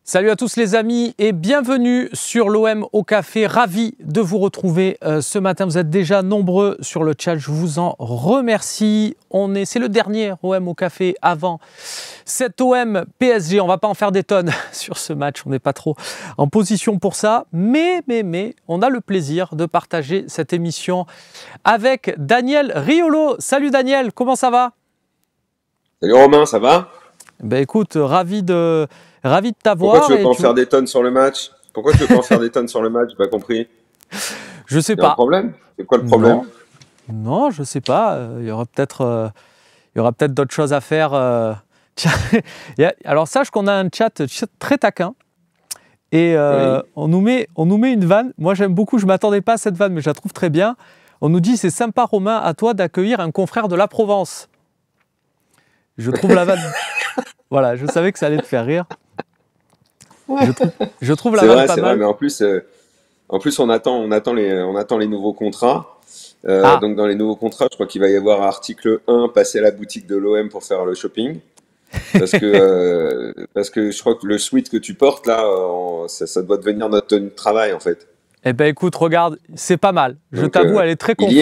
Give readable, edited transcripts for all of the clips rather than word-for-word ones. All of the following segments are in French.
Salut à tous les amis et bienvenue sur l'OM au café. Ravi de vous retrouver ce matin. Vous êtes déjà nombreux sur le chat, je vous en remercie. C'est le dernier OM au café avant cet OM PSG. On ne va pas en faire des tonnes sur ce match, on n'est pas trop en position pour ça. Mais on a le plaisir de partager cette émission avec Daniel Riolo. Salut Daniel, comment ça va? Salut Romain, ça va? Ben écoute, ravi de t'avoir. Pourquoi tu veux pas en faire des tonnes sur le match? Pourquoi tu veux pas en faire des tonnes sur le match? J'ai pas compris. Je sais pas. Il y a un problème? C'est quoi le problème? Non, je sais pas. Il y aura peut-être d'autres choses à faire. Tiens, alors sache qu'on a un chat très taquin. Et Oui. on nous met une vanne. Moi j'aime beaucoup, je m'attendais pas à cette vanne, mais je la trouve très bien. On nous dit: c'est sympa Romain, à toi d'accueillir un confrère de la Provence. Je trouve la vanne. Voilà, je savais que ça allait te faire rire. Je trouve la vanne pas mal. C'est vrai, mais en plus on attend les nouveaux contrats. Donc dans les nouveaux contrats, je crois qu'il va y avoir article 1, passer à la boutique de l'OM pour faire le shopping. Parce que je crois que le sweat que tu portes là, ça doit devenir notre tenue de travail en fait. Eh ben écoute, regarde, c'est pas mal. Je t'avoue, elle est très confort. Il y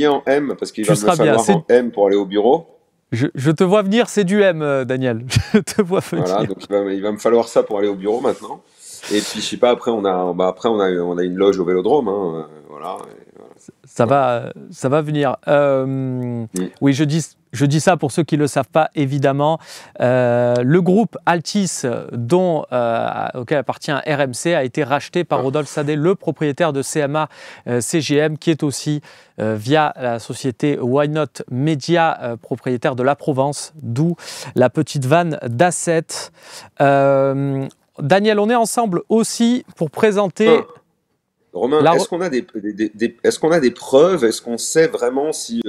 est en M parce qu'il va me falloir en M pour aller au bureau. Je te vois venir, c'est du M, Daniel. Je te vois venir. Voilà, donc il va me falloir ça pour aller au bureau maintenant. Et puis je sais pas, après on a une loge au Vélodrome, hein, voilà. Ça va venir. Oui, je dis ça pour ceux qui ne le savent pas, évidemment. Le groupe Altis, auquel appartient RMC, a été racheté par Rodolphe Sadet, le propriétaire de CMA CGM, qui est aussi, via la société Why Not Media, propriétaire de la Provence, d'où la petite vanne d'Asset. Daniel, on est ensemble aussi pour présenter... Romain, est-ce qu'on a des preuves? Est-ce qu'on sait vraiment si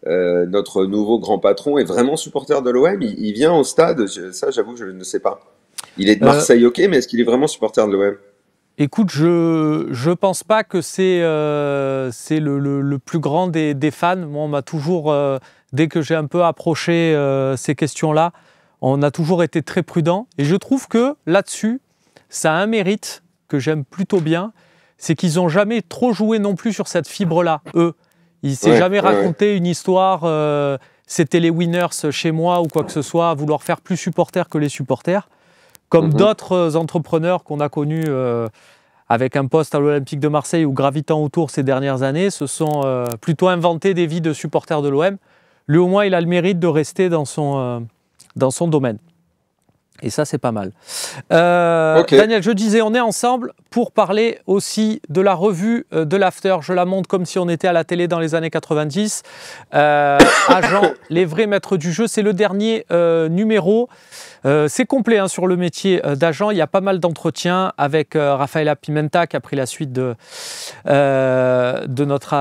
notre nouveau grand patron est vraiment supporter de l'OM? Il vient au stade? Ça, j'avoue, je ne sais pas. Il est de Marseille, ok, mais est-ce qu'il est vraiment supporter de l'OM? Écoute, je pense pas que c'est le plus grand des fans. Moi, on m'a toujours, dès que j'ai un peu approché ces questions-là, on a toujours été très prudent. Et je trouve que là-dessus, ça a un mérite que j'aime plutôt bien. C'est qu'ils n'ont jamais trop joué non plus sur cette fibre-là, eux. Ils ne s'est jamais raconté une histoire, c'était les winners chez moi ou quoi que ce soit, à vouloir faire plus supporters que les supporters. Comme d'autres entrepreneurs qu'on a connus avec un poste à l'Olympique de Marseille ou gravitant autour ces dernières années, se sont plutôt inventés des vies de supporters de l'OM. Lui, au moins, il a le mérite de rester dans son domaine. Et ça, c'est pas mal. Daniel, je disais, on est ensemble pour parler aussi de la revue de l'After. Je la montre comme si on était à la télé dans les années 90. Agent, les vrais maîtres du jeu, c'est le dernier numéro. C'est complet hein, sur le métier d'agent. Il y a pas mal d'entretiens avec Rafaela Pimenta qui a pris la suite de notre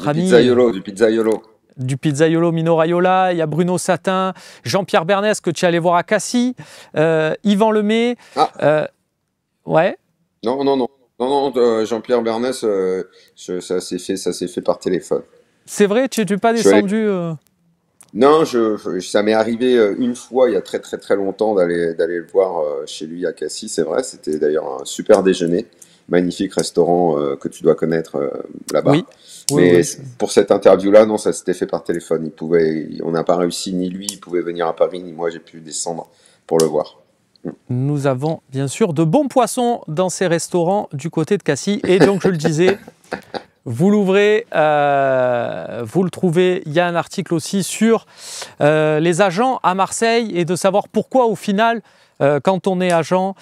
ami... Du Pizzaiolo. Du Pizzaiolo Mino Raiola, il y a Bruno Satin, Jean-Pierre Bernès que tu es allé voir à Cassis, Yvan Lemay. Ouais. Non, Jean-Pierre Bernès, ça s'est fait par téléphone. C'est vrai, tu n'es pas descendu Non, ça m'est arrivé une fois il y a très très très longtemps d'aller le voir chez lui à Cassis, c'est vrai, c'était d'ailleurs un super déjeuner, magnifique restaurant que tu dois connaître là-bas. Oui. Mais pour cette interview-là, non, ça s'était fait par téléphone. On n'a pas réussi, ni lui, il pouvait venir à Paris, ni moi, j'ai pu descendre pour le voir. Nous avons bien sûr de bons poissons dans ces restaurants du côté de Cassis. Et donc, je le disais, vous l'ouvrez, vous le trouvez. Il y a un article aussi sur les agents à Marseille et de savoir pourquoi, au final, quand on est agent,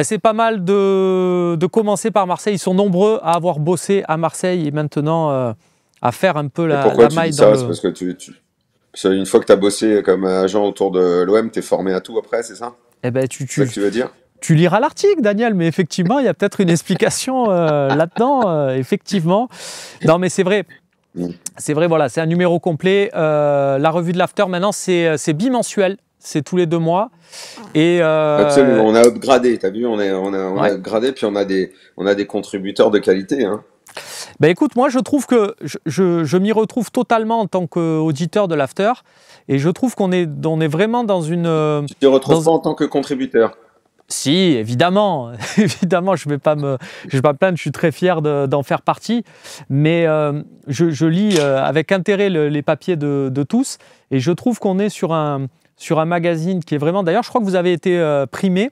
c'est pas mal de commencer par Marseille. Ils sont nombreux à avoir bossé à Marseille et maintenant à faire un peu la maille dans le... Parce que une fois que tu as bossé comme agent autour de l'OM, tu es formé à tout après, c'est ça? C'est ça que tu veux dire? Tu liras l'article, Daniel, mais effectivement, il y a peut-être une explication là-dedans, effectivement. Non, mais c'est vrai. C'est vrai, voilà, c'est un numéro complet. La revue de l'After, maintenant, c'est bimensuel. C'est tous les 2 mois. Et Absolument, on a upgradé, t'as vu, on a upgradé, puis on a des contributeurs de qualité. Hein. Ben écoute, moi je trouve que je m'y retrouve totalement en tant qu'auditeur de l'After, et je trouve on est vraiment dans une... Tu te retrouves pas en tant que contributeur? Si, évidemment, évidemment, je vais pas me plaindre, je suis très fier d'en faire partie, mais je lis avec intérêt les papiers de tous, et je trouve qu'on est sur un magazine qui est vraiment... D'ailleurs, je crois que vous avez été primé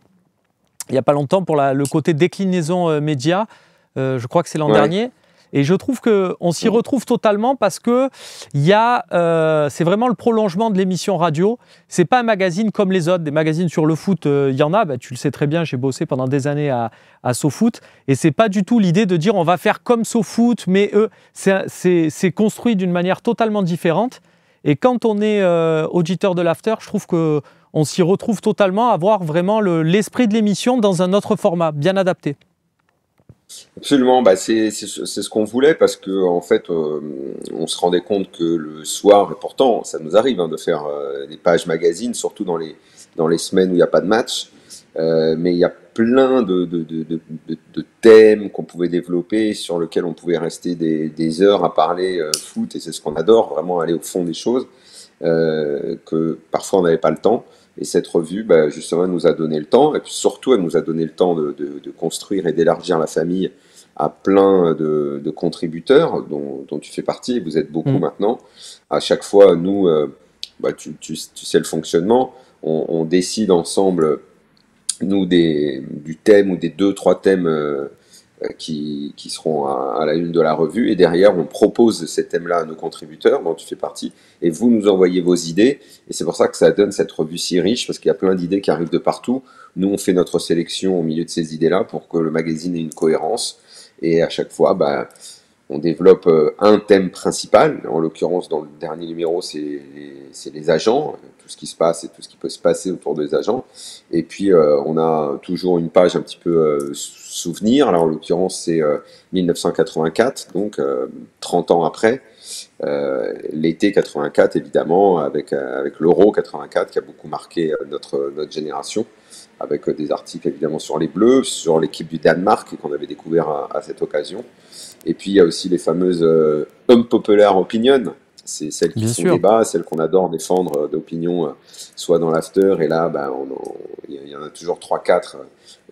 il n'y a pas longtemps pour le côté déclinaison média, je crois que c'est l'an dernier. Et je trouve qu'on s'y retrouve totalement parce que c'est vraiment le prolongement de l'émission radio. C'est pas un magazine comme les autres, des magazines sur le foot, il y en a, tu le sais très bien, j'ai bossé pendant des années à SoFoot. Et c'est pas du tout l'idée de dire on va faire comme SoFoot, mais c'est construit d'une manière totalement différente. Et quand on est auditeur de l'After, je trouve qu'on s'y retrouve totalement à voir vraiment l'esprit de l'émission dans un autre format, bien adapté. Absolument, c'est ce qu'on voulait parce que en fait, on se rendait compte que le soir, et pourtant ça nous arrive de faire des pages magazines, surtout dans les semaines où il n'y a pas de match, mais il y a plein de thèmes qu'on pouvait développer, sur lesquels on pouvait rester des heures à parler foot, et c'est ce qu'on adore, vraiment aller au fond des choses, que parfois on n'avait pas le temps. Et cette revue, justement, elle nous a donné le temps, et puis surtout, elle nous a donné le temps de construire et d'élargir la famille à plein de contributeurs dont tu fais partie, et vous êtes beaucoup maintenant. À chaque fois, nous, tu sais le fonctionnement, on décide ensemble, nous, du thème ou des 2-3 thèmes qui seront à la une de la revue, et derrière on propose ces thèmes-là à nos contributeurs dont tu fais partie, et vous nous envoyez vos idées, et c'est pour ça que ça donne cette revue si riche, parce qu'il y a plein d'idées qui arrivent de partout. Nous on fait notre sélection au milieu de ces idées-là pour que le magazine ait une cohérence, et à chaque fois on développe un thème principal. En l'occurrence, dans le dernier numéro, c'est les agents, tout ce qui se passe et tout ce qui peut se passer autour des agents. Et puis, on a toujours une page un petit peu souvenir. Alors, en l'occurrence, c'est 1984, donc 30 ans après. L'été 84, évidemment, avec l'Euro 84 qui a beaucoup marqué notre génération, avec des articles évidemment sur les Bleus, sur l'équipe du Danemark qu'on avait découvert à cette occasion. Et puis il y a aussi les fameuses unpopular opinion, c'est celles qui font débat, celles qu'on adore défendre d'opinion, soit dans l'after, et là il y en a toujours 3-4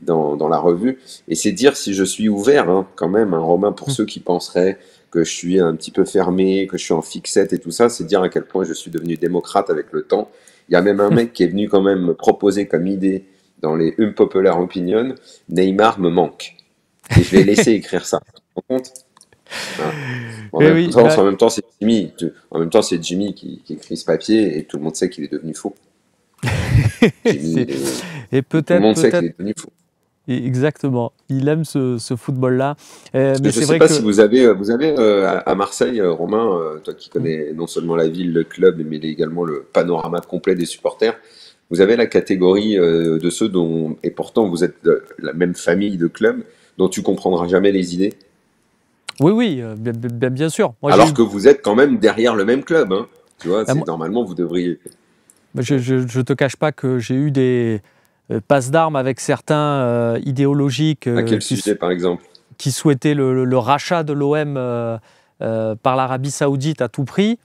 dans la revue. Et c'est dire si je suis ouvert quand même, Romain, pour ceux qui penseraient que je suis un petit peu fermé, que je suis en fixette et tout ça, c'est dire à quel point je suis devenu démocrate avec le temps. Il y a même un mec qui est venu quand même me proposer comme idée dans les unpopular opinion, Neymar me manque. Et je l'ai laissé écrire ça. Tu te rends compte ? En même temps, c'est Jimmy. En même temps, c'est Jimmy qui écrit ce papier, et tout le monde sait qu'il est devenu faux. Jimmy, tout le monde sait qu'il est devenu faux. Exactement. Il aime ce football-là. Mais je ne sais pas si vous avez à Marseille, Romain, toi qui connais non seulement la ville, le club, mais également le panorama complet des supporters, vous avez la catégorie de ceux dont, et pourtant vous êtes de la même famille de clubs, dont tu comprendras jamais les idées. Oui, bien sûr. Moi, alors que vous êtes quand même derrière le même club, hein. Tu vois, normalement vous devriez... Je te cache pas que j'ai eu des passes d'armes avec certains idéologiques à quel sujet, par exemple, qui souhaitaient le rachat de l'OM par l'Arabie Saoudite à tout prix,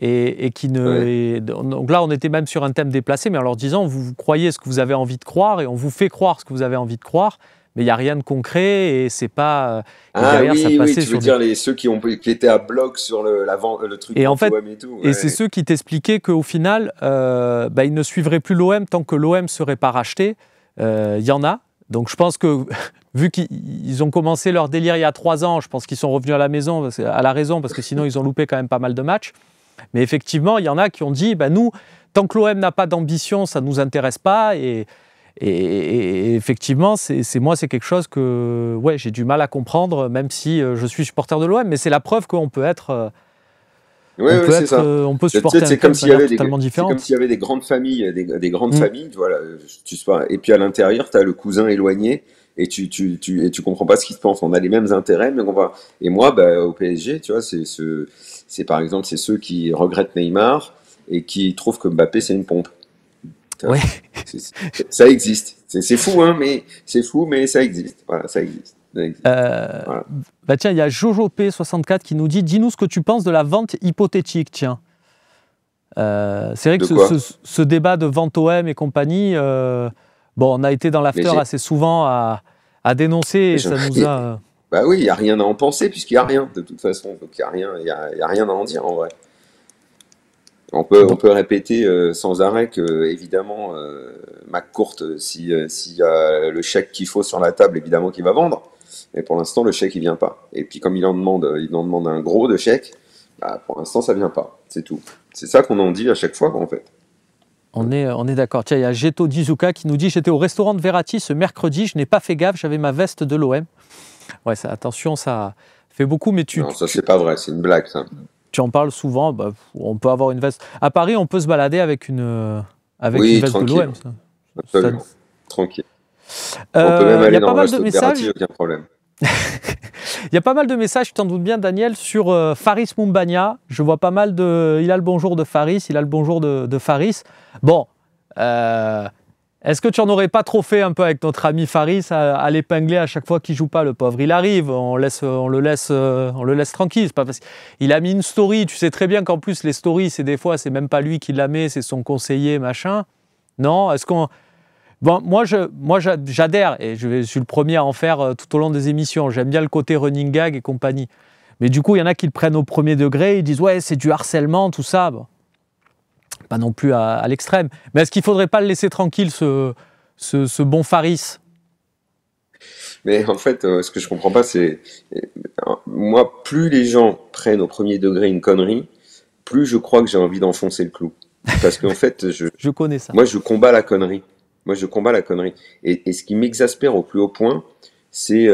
et qui ne... Donc là, on était même sur un thème déplacé, mais en leur disant, vous croyez ce que vous avez envie de croire, et on vous fait croire ce que vous avez envie de croire, mais il n'y a rien de concret, et c'est pas... derrière, ça passait tu veux dire ceux qui étaient à bloc sur le truc et en fait, l'OM et tout. Et c'est ceux qui t'expliquaient qu'au final, ils ne suivraient plus l'OM tant que l'OM ne serait pas racheté. Il y en a. Donc je pense que, vu qu'ils ont commencé leur délire il y a 3 ans, je pense qu'ils sont revenus à la raison, parce que sinon ils ont loupé quand même pas mal de matchs. Mais effectivement, il y en a qui ont dit, nous, tant que l'OM n'a pas d'ambition, ça ne nous intéresse pas. Et effectivement, c'est quelque chose que j'ai du mal à comprendre, même si je suis supporter de l'OM, mais c'est la preuve qu'on peut être... on peut supporter un club de manière totalement différente. C'est comme s'il y avait des grandes familles, des grandes familles, voilà, et puis à l'intérieur, tu as le cousin éloigné, et tu comprends pas ce qui se passe. On a les mêmes intérêts, mais Et moi, au PSG, tu vois, c'est par exemple, c'est ceux qui regrettent Neymar et qui trouvent que Mbappé, c'est une pompe. Ça existe. C'est fou, mais ça existe. Voilà, ça existe. Euh, Voilà. Bah tiens, il y a Jojo P64 qui nous dit, dis-nous ce que tu penses de la vente hypothétique, tiens. C'est vrai que De quoi? ce débat de vente OM et compagnie, bon, on a été dans Mais l'after assez souvent à dénoncer et ça nous a... bah oui, il n'y a rien à en penser puisqu'il n'y a rien de toute façon. Donc il n'y a rien, y a rien à en dire en vrai. On Bon, peut répéter sans arrêt que, évidemment, McCourt, s'il y a le chèque qu'il faut sur la table, évidemment qu'il va vendre. Mais pour l'instant, le chèque, il vient pas. Et puis, comme il en demande un gros de chèque, bah, pour l'instant, ça vient pas. C'est tout. C'est ça qu'on en dit à chaque fois, en fait. on est d'accord. Tiens, il y a Geto Dizuka qui nous dit, j'étais au restaurant de Verratti ce mercredi, je n'ai pas fait gaffe, j'avais ma veste de l'OM. Ouais, ça, attention, ça fait beaucoup, mais Non, ça, c'est pas vrai. C'est une blague, ça. tu en parles souvent, bah, on peut avoir une veste. À Paris, on peut se balader avec une Oui, veste de tranquille. l'OM. Absolument. Tranquille. On peut même Il y aller a dans pas le mal de resto de Verratti, messages. aucun problème. Il y a pas mal de messages, tu t'en doutes bien, Daniel, sur Faris Moumbagna. Je vois pas mal de. Il a le bonjour de Faris, il a le bonjour de Faris. Bon, est-ce que tu en aurais pas trop fait un peu avec notre ami Faris à l'épingler à chaque fois qu'il joue pas, le pauvre? Il arrive, on le laisse tranquille. C'est pas parce il a mis une story. Tu sais très bien qu'en plus les stories, c'est des fois, c'est même pas lui qui la met, c'est son conseiller, machin. Non, est-ce qu'on Bon, j'adhère et je suis le premier à en faire tout au long des émissions. J'aime bien le côté running gag et compagnie. Mais du coup, il y en a qui le prennent au premier degré, ils disent ouais, c'est du harcèlement, tout ça. Bon, pas non plus à l'extrême. Mais est-ce qu'il ne faudrait pas le laisser tranquille, ce bon Faris? Mais en fait, ce que je comprends pas, c'est moi, plus les gens prennent au premier degré une connerie, plus je crois que j'ai envie d'enfoncer le clou. Parce qu'en fait, Je connais ça. moi, je combats la connerie. Moi, je combats la connerie. Et ce qui m'exaspère au plus haut point, c'est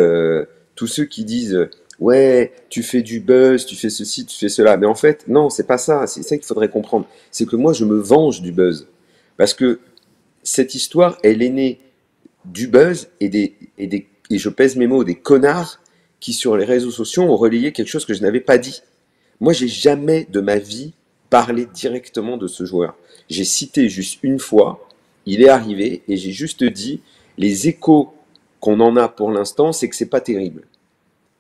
tous ceux qui disent ouais, tu fais du buzz, tu fais ceci, tu fais cela. Mais en fait, non, c'est pas ça. C'est ça qu'il faudrait comprendre. C'est que moi, je me venge du buzz. Parce que cette histoire, elle est née du buzz et je pèse mes mots, des connards qui sur les réseaux sociaux ont relayé quelque chose que je n'avais pas dit. Moi, j'ai jamais de ma vie parlé directement de ce joueur. J'ai cité juste une fois, il est arrivé et j'ai juste dit les échos qu'on en a pour l'instant, c'est que c'est pas terrible.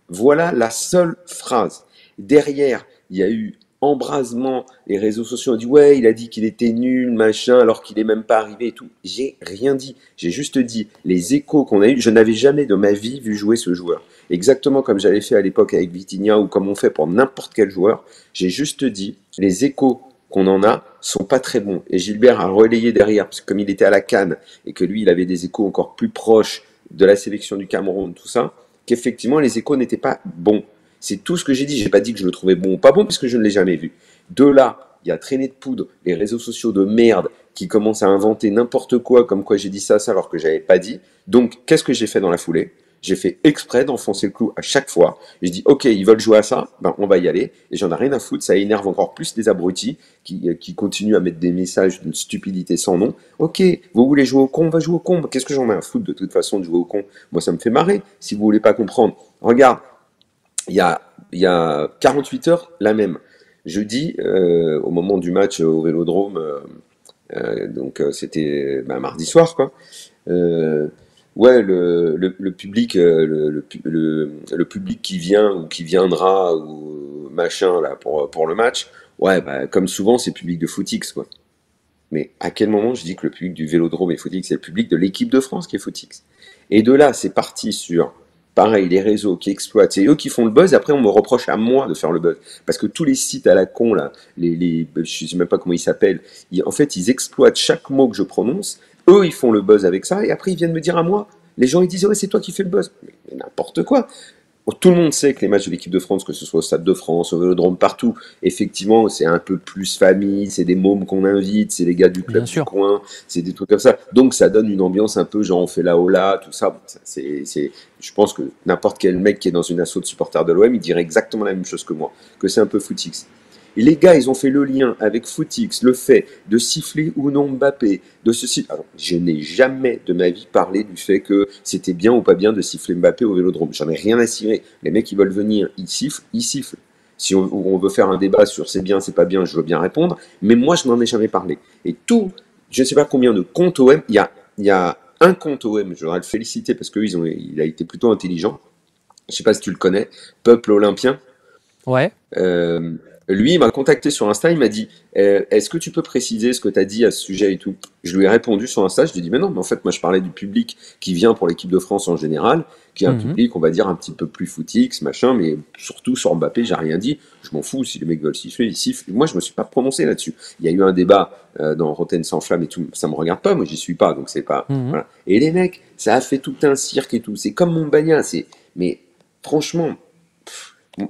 Voilà la seule phrase. Derrière, il y a eu embrasement, les réseaux sociaux ont dit ouais, il a dit qu'il était nul, machin, alors qu'il est même pas arrivé et tout. J'ai rien dit. J'ai juste dit les échos qu'on a eu. Je n'avais jamais de ma vie vu jouer ce joueur. Exactement comme j'avais fait à l'époque avec Vitinha ou comme on fait pour n'importe quel joueur. J'ai juste dit les échos qu'on en a sont pas très bons. Et Gilbert a relayé derrière, parce que comme il était à la CAN et que lui, il avait des échos encore plus proches de la sélection du Cameroun, tout ça, qu'effectivement les échos n'étaient pas bons. C'est tout ce que j'ai dit. J'ai pas dit que je le trouvais bon ou pas bon, puisque je ne l'ai jamais vu. De là, il y a traîné de poudre, les réseaux sociaux de merde qui commencent à inventer n'importe quoi, comme quoi j'ai dit ça, alors que j'avais pas dit. Donc, qu'est-ce que j'ai fait dans la foulée? J'ai fait exprès d'enfoncer le clou à chaque fois. J'ai dit, ok, ils veulent jouer à ça, ben on va y aller. Et j'en ai rien à foutre. Ça énerve encore plus les abrutis qui continuent à mettre des messages d'une stupidité sans nom. Ok, vous voulez jouer au con, on va jouer au con. Qu'est-ce que j'en ai à foutre de toute façon de jouer au con? Moi, ça me fait marrer. Si vous voulez pas comprendre, regarde, il y a, il y a 48 heures, la même. Jeudi, au moment du match au Vélodrome, donc c'était mardi soir, quoi. Euh, ouais, le public, le public qui vient ou qui viendra ou machin là pour le match, ouais, bah, comme souvent, c'est public de footix, quoi. Mais à quel moment je dis que le public du Vélodrome est footix? C'est le public de l'équipe de France qui est footix. Et de là, c'est parti sur, pareil, les réseaux qui exploitent. C'est eux qui font le buzz. Et après, on me reproche à moi de faire le buzz. Parce que tous les sites à la con, là, je sais même pas comment ils s'appellent, en fait, ils exploitent chaque mot que je prononce. Eux, ils font le buzz avec ça. Et après, ils viennent me dire à moi. Les gens, ils disent, ouais, c'est toi qui fais le buzz. Mais n'importe quoi. Tout le monde sait que les matchs de l'équipe de France, que ce soit au Stade de France, au Vélodrome, partout, effectivement, c'est un peu plus famille, c'est des mômes qu'on invite, c'est les gars du club Bien du sûr. coin, c'est des trucs comme ça. Donc ça donne une ambiance un peu genre on fait la hola, tout ça. Bon, je pense que n'importe quel mec qui est dans une asso de supporters de l'OM, il dirait exactement la même chose que moi, que c'est un peu footix. Et les gars, ils ont fait le lien avec footix, le fait de siffler ou non Mbappé, de ceci. Alors, je n'ai jamais de ma vie parlé du fait que c'était bien ou pas bien de siffler Mbappé au Vélodrome. J'en ai rien à cirer. Les mecs, ils veulent venir, ils sifflent, ils sifflent. Si on veut faire un débat sur c'est bien, c'est pas bien, je veux bien répondre. Mais moi, je n'en ai jamais parlé. Et tout, je ne sais pas combien de comptes OM, il y a un compte OM, je voudrais le féliciter parce qu'il a été plutôt intelligent. je sais pas si tu le connais, Peuple Olympien. Ouais. Euh, Lui, il m'a contacté sur Insta, il m'a dit est-ce que tu peux préciser ce que tu as dit à ce sujet et tout. Je lui ai répondu sur Insta, je lui ai dit mais non, mais en fait, moi je parlais du public qui vient pour l'équipe de France en général, qui est un Mhm. public, on va dire, un petit peu plus footix, machin, mais surtout sur Mbappé, j'ai rien dit. Je m'en fous, si les mecs veulent siffler, ils sifflent. Moi, je me suis pas prononcé là-dessus. Il y a eu un débat dans Rotten sans flamme et tout, ça me regarde pas, moi j'y suis pas, donc c'est pas. Mhm. Voilà. Et les mecs, ça a fait tout un cirque et tout. C'est comme Montbagna, c'est. Mais franchement.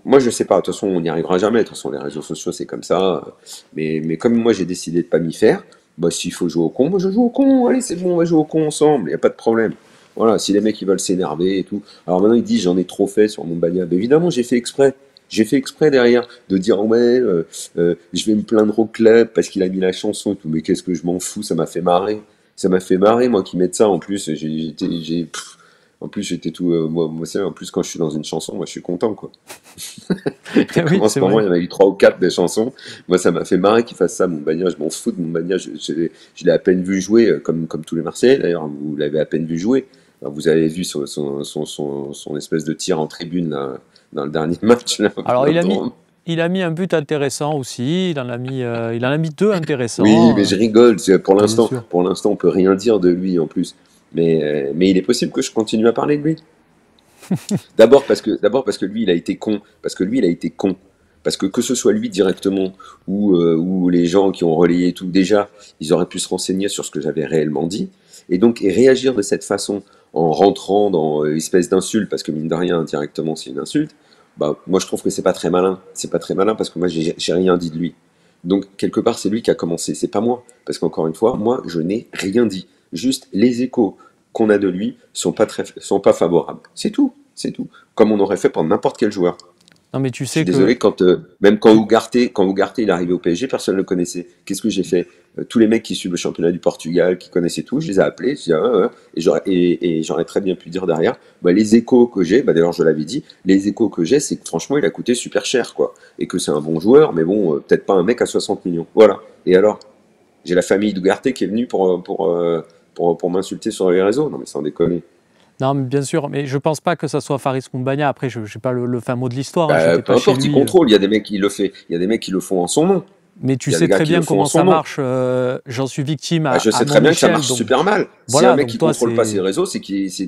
Moi, je sais pas. De toute façon, on n'y arrivera jamais. De toute façon, les réseaux sociaux, c'est comme ça. Mais comme moi, j'ai décidé de pas m'y faire, bah, s'il faut jouer au con, moi, je joue au con. Allez, c'est bon, on va jouer au con ensemble. Il n'y a pas de problème. Voilà, si les mecs, ils veulent s'énerver et tout. Alors maintenant, ils disent, j'en ai trop fait sur mon bagnole. Mais évidemment, j'ai fait exprès. J'ai fait exprès derrière de dire, ouais, je vais me plaindre au club parce qu'il a mis la chanson et tout. Mais qu'est-ce que je m'en fous, ça m'a fait marrer. Ça m'a fait marrer, moi, qui mette ça. En plus, en plus, j'étais tout. Moi, en plus, quand je suis dans une chanson, moi, je suis content, quoi. Oui, Comme en c'est ce moment, vrai. il y en a eu trois ou quatre des chansons. Moi, ça m'a fait marrer qu'il fasse ça, mon Bagna. Je m'en fous de mon Bagna. Je l'ai à peine vu jouer, comme tous les Marseillais, d'ailleurs. Vous l'avez à peine vu jouer. Alors, vous avez vu son espèce de tir en tribune là, dans le dernier match, là, au Alors, Vélodrome. il a mis un but intéressant aussi. Il en a mis deux Oui, intéressants. mais je rigole. Bien sûr. Pour l'instant, on peut rien dire de lui en plus. Mais il est possible que je continue à parler de lui. D'abord parce que lui, il a été con. Parce que lui, il a été con. Parce que ce soit lui directement ou les gens qui ont relayé et tout, déjà, ils auraient pu se renseigner sur ce que j'avais réellement dit. Et réagir de cette façon en rentrant dans espèce d'insulte, parce que mine de rien, directement, c'est une insulte. Bah, moi, je trouve que c'est pas très malin. C'est pas très malin parce que moi, j'ai rien dit de lui. Donc, quelque part, c'est lui qui a commencé. C'est pas moi. Parce qu'encore une fois, moi, je n'ai rien dit. Juste les échos qu'on a de lui sont pas favorables. C'est tout. C'est tout. Comme on aurait fait pour n'importe quel joueur. Non, mais tu Je suis sais que désolé, même tu, Quand Ugarte il est arrivé au PSG, personne ne le connaissait. Qu'est-ce que j'ai fait? Tous les mecs qui suivent le championnat du Portugal, qui connaissaient tout, je les ai appelés, je dis, ah, ouais, ouais. Et j'aurais très bien pu dire derrière, bah, les échos que j'ai, bah, d'ailleurs je l'avais dit, les échos que j'ai, c'est que franchement il a coûté super cher, quoi. Et que c'est un bon joueur, mais bon, peut-être pas un mec à 60 millions. Voilà. Et alors, j'ai la famille d'Ugarte qui est venue pour m'insulter sur les réseaux. Non mais sans déconner. Non, mais bien sûr, mais je pense pas que ça soit Faris Moumbagna. Après, je n'ai pas le fin mot de l'histoire, hein, Bah, j'étais peu pas chez importe, il lui. contrôle. Il y a des mecs qui le fait. Il y a des mecs qui le font en son nom. Mais tu Il y a des sais gars très qui le bien font en comment son ça nom. marche. J'en suis victime Bah, je à sais très mon bien que ça échelle. marche Donc super mal. Si un voilà, mec donc qui contrôle pas ses réseaux, c'est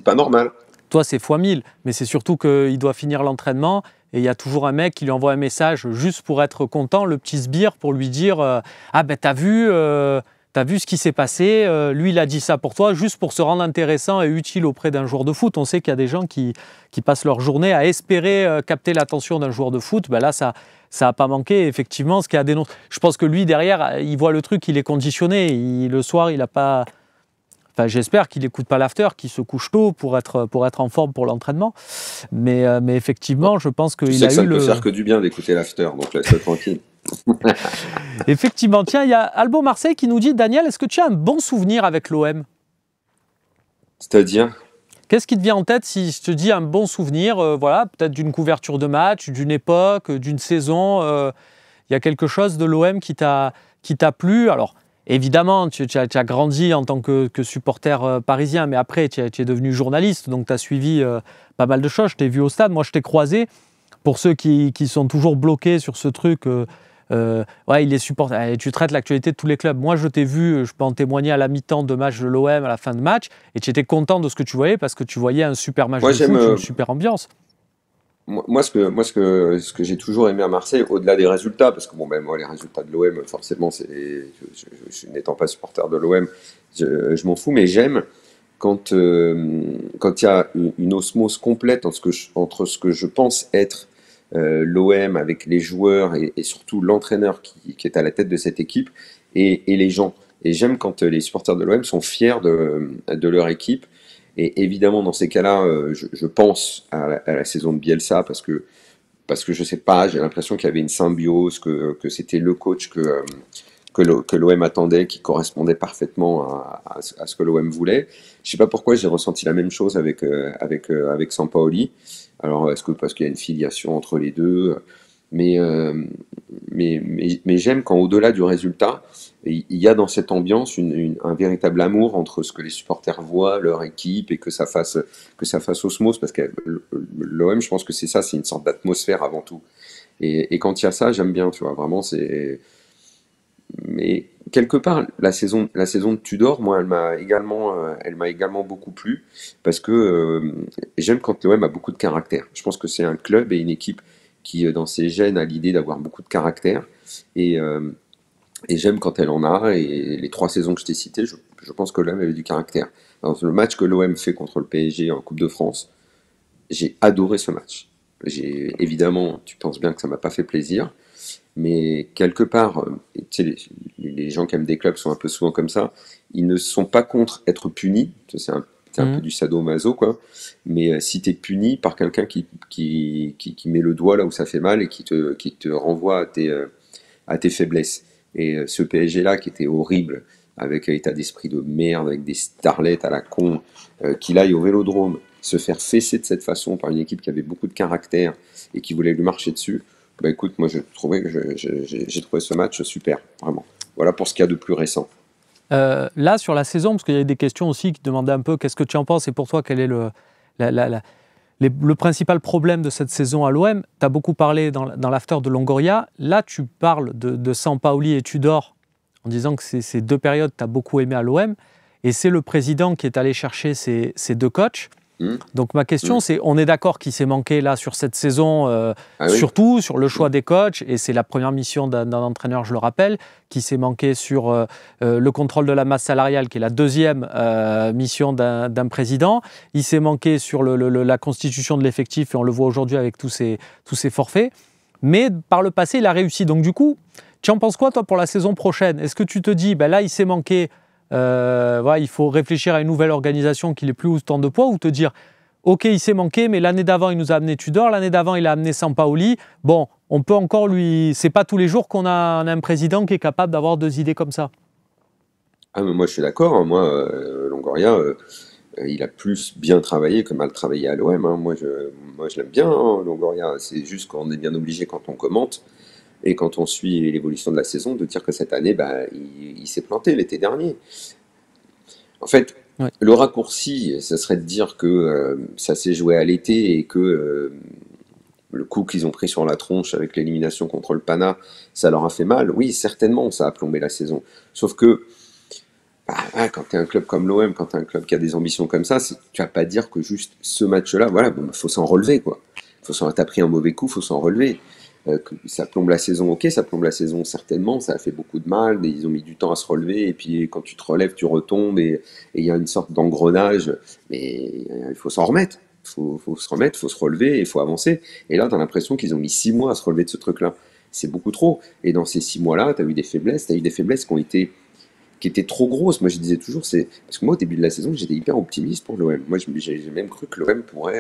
pas normal. toi c'est fois 1000. Mais c'est surtout qu'il doit finir l'entraînement et il y a toujours un mec qui lui envoie un message juste pour être content, le petit sbire, pour lui dire ah ben t'as vu ce qui s'est passé, lui il a dit ça pour toi, juste pour se rendre intéressant et utile auprès d'un joueur de foot. On sait qu'il y a des gens qui passent leur journée à espérer capter l'attention d'un joueur de foot. Ben là, ça n'a pas manqué, effectivement, ce qui a dénoncé. Je pense que lui, derrière, il voit le truc, il est conditionné. Le soir, il n'a pas. Enfin, j'espère qu'il n'écoute pas l'after, qu'il se couche tôt pour être en forme pour l'entraînement. Mais Bon. effectivement, je pense Tu qu'il sais a que ça eu ne peut le. faire que du bien d'écouter l'after, donc laisse-le tranquille. Effectivement, tiens, il y a Albo Marseille qui nous dit Daniel, est-ce que tu as un bon souvenir avec l'OM? C'est-à-dire, Qu'est-ce qui te vient en tête si je te dis un bon souvenir, voilà, peut-être d'une couverture de match, d'une époque, d'une saison, il y a quelque chose de l'OM qui t'a plu? Alors, évidemment, tu as grandi en tant que supporter parisien, mais après, tu es devenu journaliste, donc tu as suivi pas mal de choses. Je t'ai vu au stade, moi je t'ai croisé. Pour ceux qui sont toujours bloqués sur ce truc, ouais, il est supporter. Tu traites l'actualité de tous les clubs. Moi, je t'ai vu, je peux en témoigner à la mi-temps de match de l'OM, à la fin de match, et tu étais content de ce que tu voyais parce que tu voyais un super match moi de j'aime, foot, une super ambiance. ce que j'ai toujours aimé à Marseille, au-delà des résultats, parce que bon, ben moi les résultats de l'OM, forcément, n'étant pas supporter de l'OM, je m'en fous, mais j'aime quand il y a une osmose complète entre ce que je pense être l'OM avec les joueurs et surtout l'entraîneur qui est à la tête de cette équipe et les gens. Et j'aime quand les supporters de l'OM sont fiers de leur équipe. Et évidemment, dans ces cas-là, je pense à la saison de Bielsa parce que je sais pas, j'ai l'impression qu'il y avait une symbiose, que c'était le coach que l'OM attendait, qui correspondait parfaitement à ce que l'OM voulait. Je sais pas pourquoi j'ai ressenti la même chose avec Sampaoli. Alors, est-ce que parce qu'il y a une filiation entre les deux? Mais, mais j'aime quand au-delà du résultat, il y a dans cette ambiance un véritable amour entre ce que les supporters voient, leur équipe, et que ça fasse osmose, parce que l'OM, je pense que c'est ça, c'est une sorte d'atmosphère avant tout. Et quand il y a ça, j'aime bien, tu vois, vraiment, c'est... Mais quelque part, la saison de Tudor, moi, elle m'a également beaucoup plu parce que j'aime quand l'OM a beaucoup de caractère. Je pense que c'est un club et une équipe qui, dans ses gènes, a l'idée d'avoir beaucoup de caractère. Et, euh, et j'aime quand elle en a. Et les 3 saisons que je t'ai citées, je pense que l'OM avait du caractère. Dans le match que l'OM fait contre le PSG en Coupe de France, j'ai adoré ce match. Évidemment, tu penses bien que ça m'a pas fait plaisir. Mais quelque part, tu sais, les gens qui aiment des clubs sont un peu souvent comme ça. Ils ne sont pas contre être punis. C'est un peu Mhm. du sadomaso, quoi. Mais si tu es puni par quelqu'un qui met le doigt là où ça fait mal et qui te renvoie à tes faiblesses. Et ce PSG-là qui était horrible, avec un état d'esprit de merde, avec des starlettes à la con, qu'il aille au Vélodrome, se faire fesser de cette façon par une équipe qui avait beaucoup de caractère et qui voulait lui marcher dessus, bah écoute, moi j'ai trouvé ce match super, vraiment. Voilà pour ce qu'il y a de plus récent. Là, sur la saison, parce qu'il y a des questions aussi qui demandaient un peu qu'est-ce que tu en penses et pour toi, quel est la- la- la- le principal problème de cette saison à l'OM. Tu as beaucoup parlé dans l'after de Longoria. Là, tu parles de Sampaoli et Tudor en disant que c'est ces deux périodes que tu as beaucoup aimé à l'OM. Et c'est le président qui est allé chercher ces deux coachs. Hum, Donc ma question, hum. c'est, on est d'accord qu'il s'est manqué là sur cette saison, Ah oui. surtout sur le choix Hum, des coachs, et c'est la première mission d'un entraîneur, je le rappelle, qui s'est manqué sur le contrôle de la masse salariale, qui est la deuxième mission d'un président. Il s'est manqué sur la constitution de l'effectif, et on le voit aujourd'hui avec tous ces forfaits. Mais par le passé, il a réussi. Donc du coup, tu en penses quoi, toi, pour la saison prochaine? Est-ce que tu te dis, ben là, il s'est manqué, voilà, il faut réfléchir à une nouvelle organisation qui n'est plus autant de poids, ou te dire, ok, il s'est manqué, mais l'année d'avant, il nous a amené Tudor, l'année d'avant, il a amené Sampaoli. Bon, on peut encore lui... C'est pas tous les jours qu'on a un président qui est capable d'avoir deux idées comme ça. Ah, mais moi je suis d'accord, hein. Moi, Longoria, il a plus bien travaillé que mal travaillé à l'OM, hein. Moi je l'aime bien, hein, Longoria. C'est juste qu'on est bien obligé quand on commente et quand on suit l'évolution de la saison de dire que cette année, bah, il s'est planté l'été dernier. En fait, Ouais. le raccourci, ça serait de dire que ça s'est joué à l'été et que le coup qu'ils ont pris sur la tronche avec l'élimination contre le Pana, ça leur a fait mal. Oui, certainement, ça a plombé la saison. Sauf que bah, ouais, quand tu es un club comme l'OM, quand tu es un club qui a des ambitions comme ça, tu vas pas dire que juste ce match-là, voilà, bon, bah, faut s'en relever, quoi. T'as pris un mauvais coup, faut s'en relever. Que ça plombe la saison, ok, ça plombe la saison certainement, ça a fait beaucoup de mal, ils ont mis du temps à se relever, et puis quand tu te relèves, tu retombes, et il y a une sorte d'engrenage, mais il faut s'en remettre, faut se remettre, faut se relever, il faut avancer. Et là, tu as l'impression qu'ils ont mis 6 mois à se relever de ce truc-là. C'est beaucoup trop. Et dans ces 6 mois-là, tu as eu des faiblesses, qui était trop grosse. Moi, je disais toujours, c'est parce que moi, au début de la saison, j'étais hyper optimiste pour l'OM. Moi, j'ai même cru que l'OM pourrait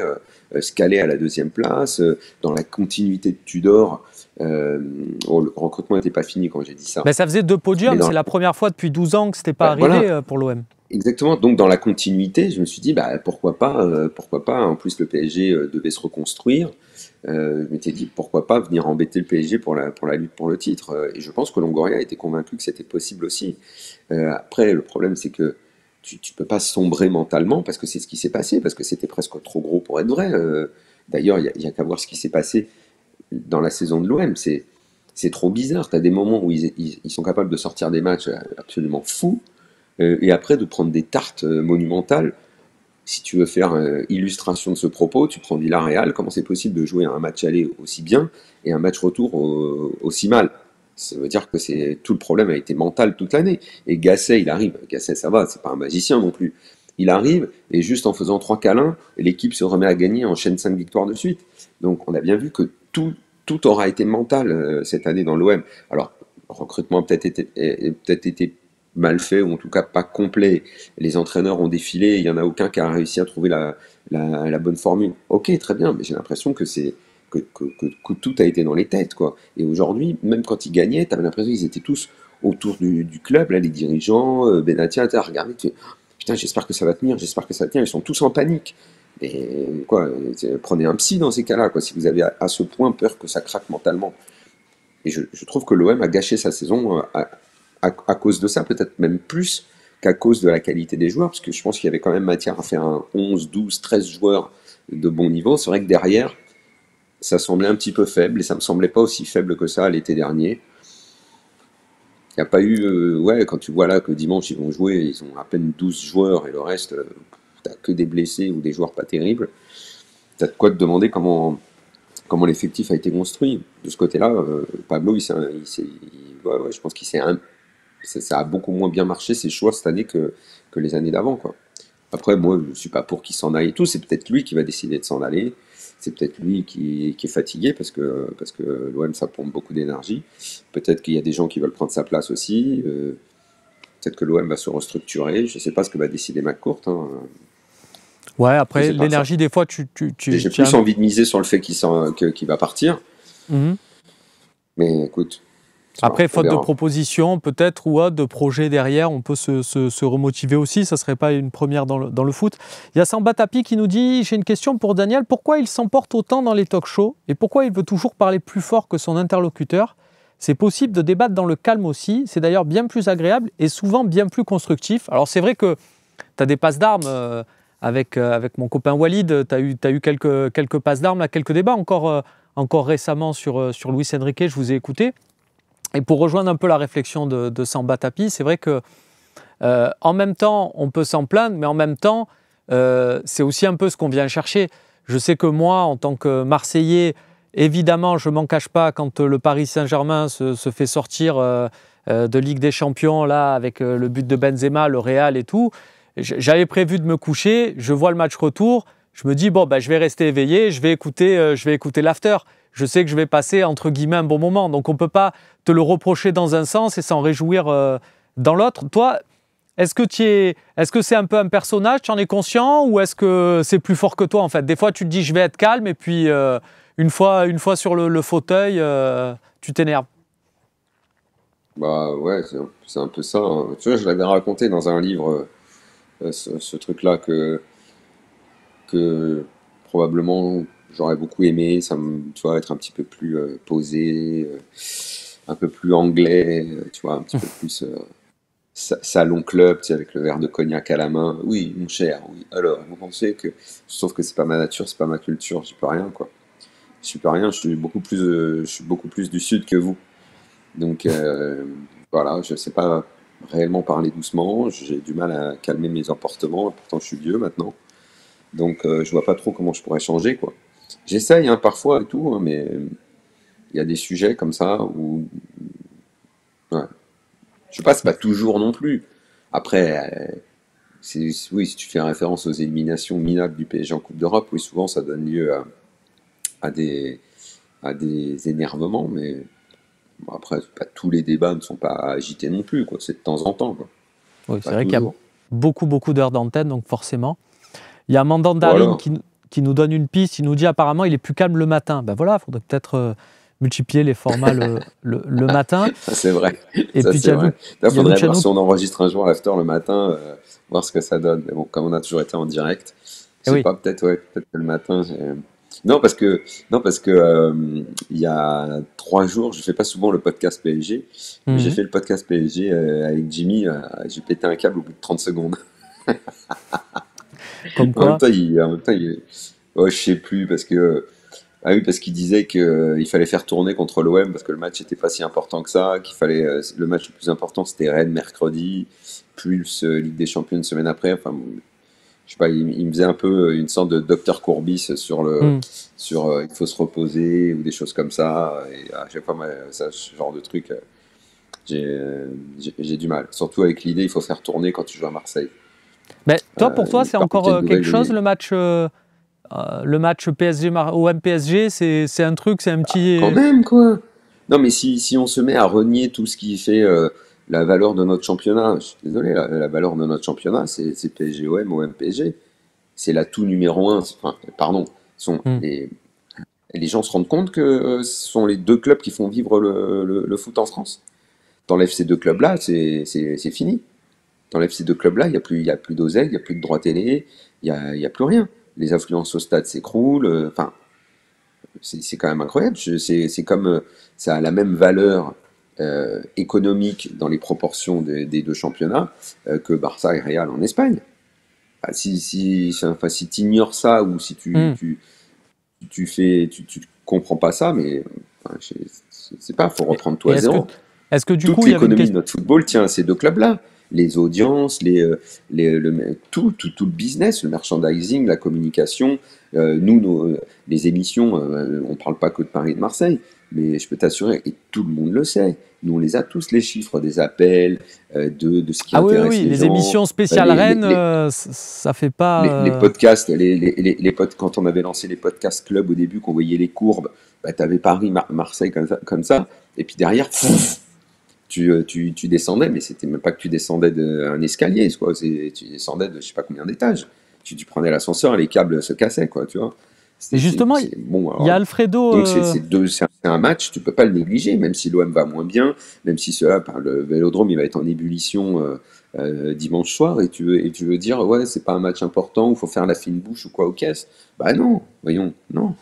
se caler à la deuxième place, dans la continuité de Tudor. Bon, le recrutement n'était pas fini quand j'ai dit ça. Ben, ça faisait deux Mais podiums, c'est la première fois depuis 12 ans que ce n'était pas bah, arrivé voilà, pour l'OM. exactement. Donc, dans la continuité, je me suis dit, bah, pourquoi pas, pourquoi pas. En plus, le PSG devait se reconstruire. Je m'étais dit, pourquoi pas venir embêter le PSG pour la lutte pour le titre. Et je pense que Longoria était convaincu que c'était possible aussi. Après, le problème, c'est que tu peux pas sombrer mentalement parce que c'est ce qui s'est passé, parce que c'était presque trop gros pour être vrai. D'ailleurs, il y a qu'à voir ce qui s'est passé dans la saison de l'OM. C'est trop bizarre. Tu as des moments où ils sont capables de sortir des matchs absolument fous, et après de prendre des tartes monumentales. Si tu veux faire illustration de ce propos, tu prends Villarreal. Comment c'est possible de jouer un match aller aussi bien et un match retour aussi mal? Ça veut dire que tout le problème a été mental toute l'année. Et Gasset, il arrive. Gasset, ça va, c'est pas un magicien non plus. Il arrive et juste en faisant 3 câlins, l'équipe se remet à gagner, enchaîne 5 victoires de suite. Donc on a bien vu que tout aura été mental cette année dans l'OM. Alors, le recrutement a peut-être été mal fait, ou en tout cas pas complet. Les entraîneurs ont défilé, il n'y en a aucun qui a réussi à trouver la bonne formule. Ok, très bien, mais j'ai l'impression que tout a été dans les têtes, quoi. Et aujourd'hui, même quand ils gagnaient, tu avais l'impression qu'ils étaient tous autour du club, là, les dirigeants, Benatia, t'as regardé, putain, j'espère que ça va tenir, j'espère que ça va tenir, ils sont tous en panique. Et quoi, prenez un psy dans ces cas-là, quoi, si vous avez à ce point peur que ça craque mentalement. Et je trouve que l'OM a gâché sa saison à cause de ça, peut-être même plus qu'à cause de la qualité des joueurs, parce que je pense qu'il y avait quand même matière à faire un 11, 12, 13 joueurs de bon niveau. C'est vrai que derrière, ça semblait un petit peu faible, et ça me semblait pas aussi faible que ça l'été dernier. Il n'y a pas eu, ouais, quand tu vois là que dimanche ils vont jouer, ils ont à peine 12 joueurs, et le reste, t'as que des blessés ou des joueurs pas terribles. T'as de quoi te demander comment l'effectif a été construit. De ce côté-là, Pablo, ouais, je pense qu'il ça a beaucoup moins bien marché ses choix cette année que les années d'avant, quoi. Après, moi, je suis pas pour qu'il s'en aille et tout. C'est peut-être lui qui va décider de s'en aller. C'est peut-être lui qui est fatigué parce que l'OM, ça pompe beaucoup d'énergie. Peut-être qu'il y a des gens qui veulent prendre sa place aussi. Peut-être que l'OM va se restructurer. Je sais pas ce que va décider McCourt, hein. Ouais, après, l'énergie, des fois, j'ai plus envie de miser sur le fait qu'il va partir. Mhm. Mais écoute. Après, faute de proposition, peut-être, ou de projet derrière, on peut se remotiver aussi. Ça ne serait pas une première dans le foot. Il y a Samba Tapi qui nous dit « J'ai une question pour Daniel. Pourquoi il s'emporte autant dans les talk-shows et pourquoi il veut toujours parler plus fort que son interlocuteur? C'est possible de débattre dans le calme aussi. C'est d'ailleurs bien plus agréable et souvent bien plus constructif. » Alors, c'est vrai que tu as des passes d'armes avec mon copain Walid. Tu as eu quelques passes d'armes, quelques débats encore récemment sur Luis Enrique. Je vous ai écouté. Et pour rejoindre un peu la réflexion de Samba Tapi, c'est vrai que en même temps, on peut s'en plaindre, mais en même temps, c'est aussi un peu ce qu'on vient chercher. Je sais que moi, en tant que Marseillais, évidemment, je ne m'en cache pas quand le Paris Saint-Germain se fait sortir de Ligue des Champions, là, avec le but de Benzema, le Real et tout. J'avais prévu de me coucher, je vois le match retour, je me dis, bon, je vais rester éveillé, je vais écouter l'after. Je sais que je vais passer, entre guillemets, un bon moment. Donc, on ne peut pas te le reprocher dans un sens et s'en réjouir dans l'autre. Toi, est-ce que c'est un peu un personnage, tu en es conscient, ou est-ce que c'est plus fort que toi, en fait? Des fois, tu te dis, je vais être calme, et puis, une fois sur le fauteuil, tu t'énerves. Bah ouais, c'est un peu ça, hein. Tu vois, je l'avais raconté dans un livre, ce truc-là que probablement j'aurais beaucoup aimé, tu vois, être un petit peu plus posé, un peu plus anglais, tu vois, un petit peu plus salon club, tu sais, avec le verre de cognac à la main. Oui, mon cher, oui. Alors, vous pensez que, sauf que c'est pas ma nature, c'est pas ma culture, j'y peux rien, quoi. Je peux rien, je suis beaucoup plus du sud que vous. Donc voilà, je sais pas réellement parler doucement, j'ai du mal à calmer mes emportements, et pourtant je suis vieux maintenant. Donc je vois pas trop comment je pourrais changer, quoi. J'essaye, hein, parfois et tout, hein, mais il y a des sujets comme ça où, ouais. Je sais pas, c'est pas toujours non plus. Après, oui, si tu fais référence aux éliminations minables du PSG en Coupe d'Europe, oui, souvent ça donne lieu à des énervements, mais bon, après, pas tous les débats ne sont pas agités non plus, quoi. C'est de temps en temps, quoi. Oui, c'est Pas vrai qu'il y a toujours. beaucoup d'heures d'antenne, donc forcément. Il y a Mandandarine Voilà. qui nous donne une piste. Il nous dit apparemment il est plus calme le matin. Ben voilà, il faudrait peut-être multiplier les formats le matin. Ça, c'est vrai. Et Ça, puis c'est vrai. Il faudrait voir Luciano. si on enregistre un jour l'after le matin, voir ce que ça donne. Mais bon, comme on a toujours été en direct, je Eh sais oui. pas, peut-être, ouais, peut-être que le matin, non, parce que il y a 3 jours, je fais pas souvent le podcast PSG, mais j'ai Mhm. fait le podcast PSG avec Jimmy. J'ai pété un câble au bout de 30 secondes. Comme En même quoi. temps, ouais, je sais plus parce que ah oui, parce qu'il disait qu'il fallait faire tourner contre l'OM parce que le match n'était pas si important que ça, qu'il fallait le match le plus important c'était Rennes mercredi, plus Ligue des Champions une semaine après. Enfin, je sais pas, il me faisait un peu une sorte de docteur Courbis Mhm. sur il faut se reposer ou des choses comme ça. Et à chaque fois, moi, ça, ce genre de truc, j'ai du mal. Surtout avec l'idée il faut faire tourner quand tu joues à Marseille. Mais toi, pour toi, c'est Par contre, encore il y a une quelque nouvelle. chose le match PSG OM PSG, c'est un truc, c'est un Quand petit. même, quoi. Non, mais si on se met à renier tout ce qui fait la valeur de notre championnat, je suis désolé, la valeur de notre championnat, c'est PSG-OM, OM-PSG. C'est l'atout numéro un. Enfin, pardon. Mhm. Les gens se rendent compte que ce sont les deux clubs qui font vivre le foot en France. T'enlèves ces deux clubs-là, c'est fini. T'enlèves ces deux clubs-là, il y a plus d'oseille, il n'y a plus de droits télé, il y a plus rien. les affluences au stade s'écroulent. Enfin, c'est quand même incroyable. C'est comme ça a la même valeur économique dans les proportions des deux championnats que Barça et Real en Espagne. Ah, si tu ignores ça ou si Hmm. tu comprends pas ça, mais enfin, c'est pas, faut Et, reprendre tout et à zéro. est-ce que du Toute coup, il y avait une l'économie de question? notre football tient à ces deux clubs-là. Les audiences, tout le business, le merchandising, la communication. Les émissions, on ne parle pas que de Paris et de Marseille, mais je peux t'assurer, et tout le monde le sait, nous on les a tous, les chiffres des appels, de ce qui Ah oui, oui, intéresse oui, les les gens, émissions spéciales Rennes, ça fait pas. les podcasts, quand on avait lancé les podcasts club au début, qu'on voyait les courbes, bah, tu avais Paris, Marseille comme ça, et puis derrière, tu descendais, mais c'était même pas que tu descendais d'un escalier, quoi. Tu descendais de je sais pas combien d'étages. Tu prenais l'ascenseur et les câbles se cassaient, quoi, tu vois. Et justement, Bon, il y a alors, Alfredo. donc c'est un match, tu peux pas le négliger, même si l'OM va moins bien, même si le Vélodrome il va être en ébullition dimanche soir, et tu veux dire ouais c'est pas un match important, où il faut faire la fine bouche ou quoi aux caisses. Bah non, voyons, non.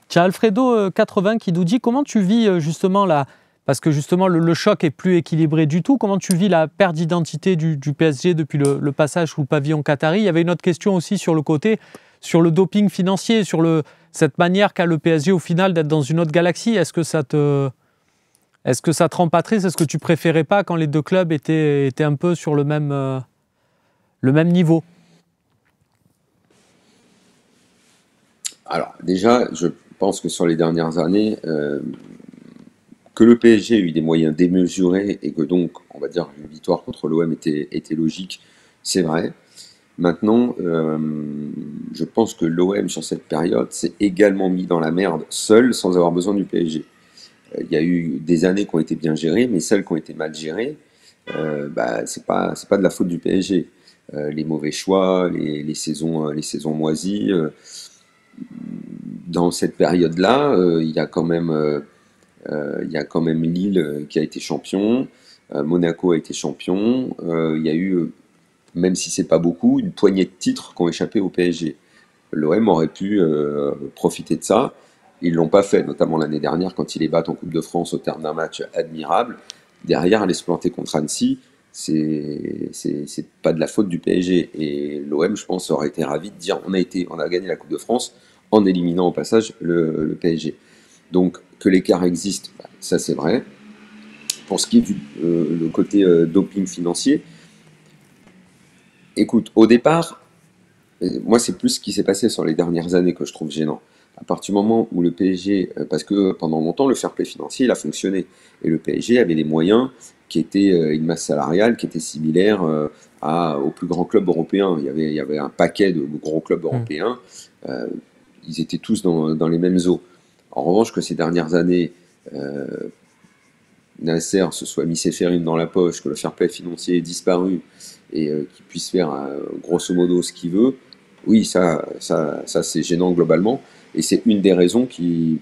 Tiens, Alfredo 80 qui nous dit comment tu vis justement la. Parce que justement, le choc est plus équilibré du tout. Comment tu vis la perte d'identité du PSG depuis le passage sous le pavillon qatari? Il y avait une autre question aussi sur le côté, sur le doping financier, sur cette manière qu'a le PSG au final d'être dans une autre galaxie. Est-ce que ça te rend pas triste? Est-ce que tu préférais pas quand les deux clubs étaient un peu sur le même niveau? Alors déjà, je pense que sur les dernières années, que le PSG ait eu des moyens démesurés et que donc, on va dire, une victoire contre l'OM était logique, c'est vrai. Maintenant, je pense que l'OM sur cette période s'est également mis dans la merde seul sans avoir besoin du PSG. Il y a eu des années qui ont été bien gérées, mais celles qui ont été mal gérées, bah, c'est pas de la faute du PSG. Les mauvais choix, les saisons moisies. Dans cette période-là, il y a quand même Lille qui a été champion, Monaco a été champion. Il y a eu, même si c'est pas beaucoup, une poignée de titres qui ont échappé au PSG. L'OM aurait pu profiter de ça. Ils l'ont pas fait, notamment l'année dernière quand ils les battent en Coupe de France au terme d'un match admirable. Derrière, aller se planter contre Annecy, c'est pas de la faute du PSG. Et l'OM, je pense, aurait été ravi de dire on a gagné la Coupe de France en éliminant au passage le PSG. Donc que l'écart existe, bah, ça c'est vrai. Pour ce qui est le côté doping financier, écoute, au départ, moi, c'est plus ce qui s'est passé sur les dernières années que je trouve gênant. À partir du moment où le PSG, parce que pendant longtemps, le fair play financier, il a fonctionné. Et le PSG avait des moyens qui étaient une masse salariale qui était similaire aux plus grands clubs européens. Il y avait un paquet de gros clubs Hmm. européens. euh, Ils étaient tous dans les mêmes eaux. En revanche, que ces dernières années, euh, Nasser se soit mis ses férines dans la poche, que le fair play financier ait disparu et qu'il puisse faire grosso modo ce qu'il veut, oui, ça c'est gênant globalement. Et c'est une des raisons qui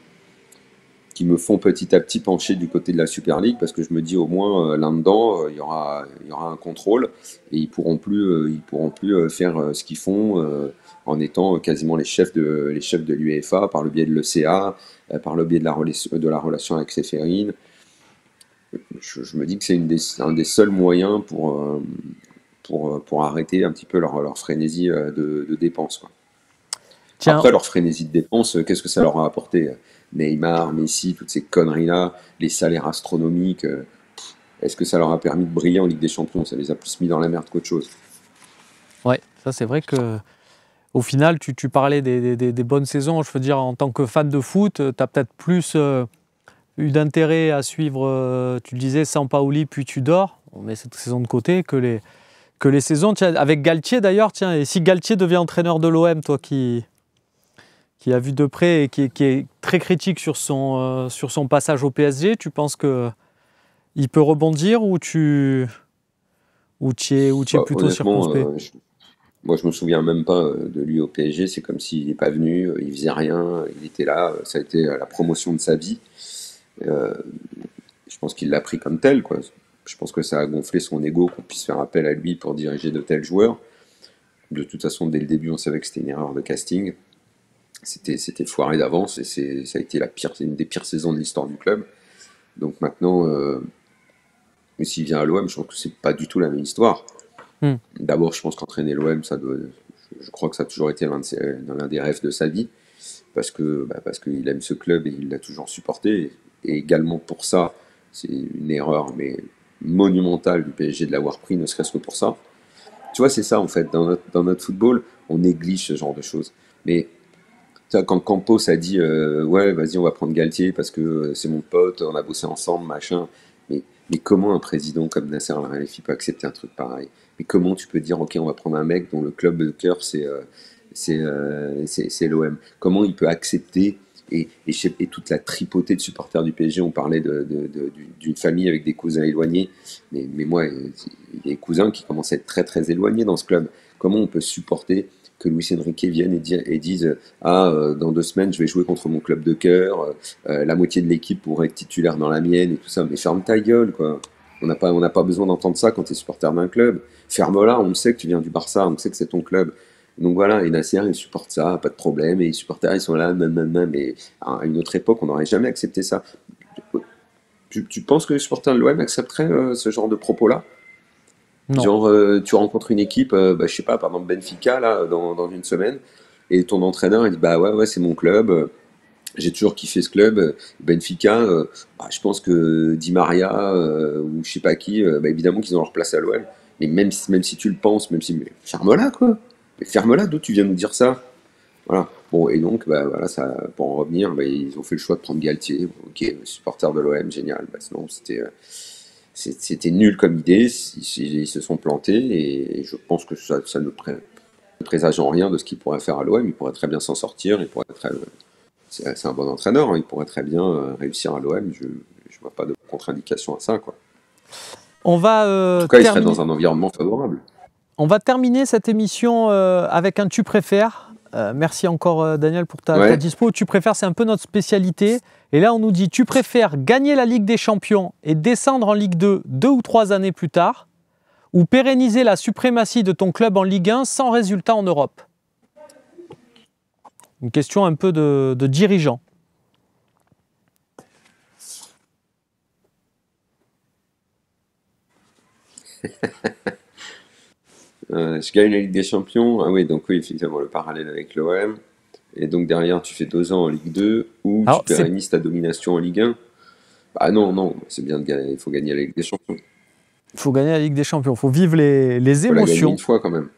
me font petit à petit pencher du côté de la Super League parce que je me dis au moins là-dedans, il y aura un contrôle et ils pourront plus faire ce qu'ils font en étant quasiment les chefs de l'UEFA par le biais de l'ECA, par le biais de la relation avec Ceferin. Je me dis que c'est un des seuls moyens pour arrêter un petit peu leur frénésie de dépenses, quoi. Tiens, Après, leur frénésie de dépenses, qu'est-ce que ça leur a apporté? Neymar, Messi, toutes ces conneries-là, les salaires astronomiques, est-ce que ça leur a permis de briller en Ligue des Champions? Ça les a plus mis dans la merde qu'autre chose. ouais, ça c'est vrai que au final, tu parlais des bonnes saisons. Je veux dire, en tant que fan de foot, tu as peut-être plus eu d'intérêt à suivre, tu le disais, Sampaoli, puis Tudor. On met cette saison de côté que les saisons. Tiens, avec Galtier d'ailleurs, tiens, et si Galtier devient entraîneur de l'OM, toi qui as vu de près et qui est très critique sur son passage au PSG, tu penses qu'il peut rebondir ou tu es Bah, plutôt honnêtement, circonspect? moi je me souviens même pas de lui au PSG. C'est comme s'il n'est pas venu, il faisait rien, il était là, ça a été la promotion de sa vie. Euh, je pense qu'il l'a pris comme tel, quoi. Je pense que ça a gonflé son ego qu'on puisse faire appel à lui pour diriger de tels joueurs. de toute façon, dès le début, on savait que c'était une erreur de casting. C'était foiré d'avance et ça a été une des pires saisons de l'histoire du club. Donc maintenant, s'il vient à l'OM, je pense que c'est pas du tout la même histoire. D'abord, je pense qu'entraîner l'OM, je crois que ça a toujours été l'un des rêves de sa vie, parce qu'il aime ce club et il l'a toujours supporté. Et également pour ça, c'est une erreur mais monumentale du PSG de l'avoir pris, ne serait-ce que pour ça. Tu vois, c'est ça en fait. Dans notre football, on néglige ce genre de choses. Mais quand Campos a dit ouais, vas-y, on va prendre Galtier parce que c'est mon pote, on a bossé ensemble, machin. Mais comment un président comme Nasser Al-Khelaifi peut accepter un truc pareil? Mais comment tu peux dire ok, on va prendre un mec dont le club de cœur c'est l'OM? Comment il peut accepter et toute la tripotée de supporters du PSG? On parlait d'une famille avec des cousins éloignés, mais moi, il y a des cousins qui commencent à être très très éloignés dans ce club. Comment on peut supporter que Luis Enrique vienne et dise dans 2 semaines je vais jouer contre mon club de cœur, la moitié de l'équipe pourrait être titulaire dans la mienne et tout ça? Mais ferme ta gueule, quoi. On n'a pas besoin d'entendre ça quand tu es supporter d'un club. Ferme-la, on sait que tu viens du Barça, on sait que c'est ton club. Donc voilà, et Nasser, il supporte ça, pas de problème, et les supporters, ils sont là, mais à une autre époque, on n'aurait jamais accepté ça. Tu penses que les supporters de l'OM accepteraient ce genre de propos-là? Non. Genre, tu rencontres une équipe, je sais pas, par exemple Benfica, là, dans une semaine, et ton entraîneur, il dit, bah ouais, c'est mon club, j'ai toujours kiffé ce club, Benfica, je pense que Di Maria, ou je sais pas qui, évidemment qu'ils ont leur place à l'OM, mais même si tu le penses, mais ferme-la, quoi. Mais ferme-la, d'où tu viens nous dire ça? Voilà. Bon, et donc, voilà, ça, pour en revenir, ils ont fait le choix de prendre Galtier. Ok, supporter de l'OM, génial. Sinon, c'était nul comme idée. Ils se sont plantés et je pense que ça ne présage en rien de ce qu'il pourrait faire à l'OM. Il pourrait très bien s'en sortir. C'est un bon entraîneur. Hein, il pourrait très bien réussir à l'OM. Je vois pas de contre-indication à ça, quoi. En tout cas, il serait dans un environnement favorable. On va terminer cette émission avec un tu préfères. Merci encore Daniel pour ta dispo. Tu préfères, c'est un peu notre spécialité. Et là, on nous dit, tu préfères gagner la Ligue des Champions et descendre en Ligue 2 2 ou 3 années plus tard, ou pérenniser la suprématie de ton club en Ligue 1 sans résultat en Europe? Une question un peu de dirigeant. Je gagne la Ligue des Champions. Ah oui, donc oui, effectivement, le parallèle avec l'OM. Et donc derrière, tu fais 2 ans en Ligue 2 ou tu pérennises ta domination en Ligue 1. Bah non, c'est bien de gagner. Il faut gagner la Ligue des Champions. Il faut gagner la Ligue des Champions. Il faut vivre les émotions. Il faut la gagner une fois quand même.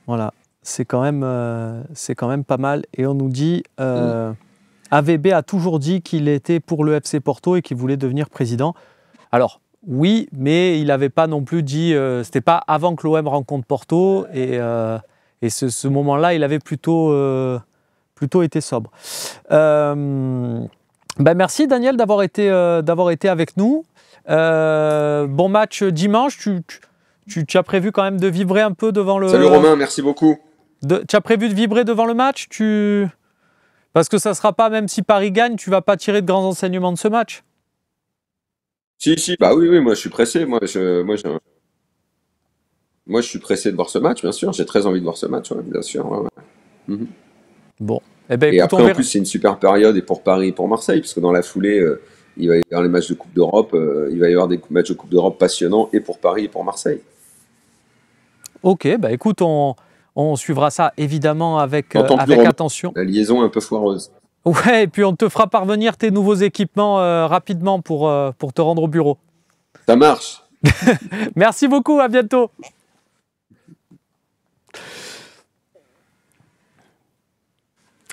Voilà, c'est quand même pas mal. Et on nous dit, AVB a toujours dit qu'il était pour le FC Porto et qu'il voulait devenir président. Alors, oui, mais il n'avait pas non plus dit, c'était pas avant que l'OM rencontre Porto, et ce moment-là, il avait plutôt été sobre. Merci Daniel d'avoir été avec nous. Bon match dimanche. Tu as prévu quand même de vibrer un peu devant le... Salut Romain, merci beaucoup. Tu as prévu de vibrer devant le match? Parce que ça ne sera pas, même si Paris gagne, tu ne vas pas tirer de grands enseignements de ce match. Si, bah oui, moi je suis pressé. Moi, je suis pressé de voir ce match, bien sûr. J'ai très envie de voir ce match, bien sûr. Ouais. Bon. Et après, en plus, c'est une super période et pour Paris et pour Marseille, parce que dans la foulée, il va y avoir les matchs de Coupe d'Europe, il va y avoir des matchs de Coupe d'Europe passionnants et pour Paris et pour Marseille. Ok, écoute, on suivra ça évidemment avec attention. La liaison est un peu foireuse. Ouais, et puis on te fera parvenir tes nouveaux équipements rapidement pour te rendre au bureau. Ça marche. Merci beaucoup, à bientôt.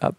Hop.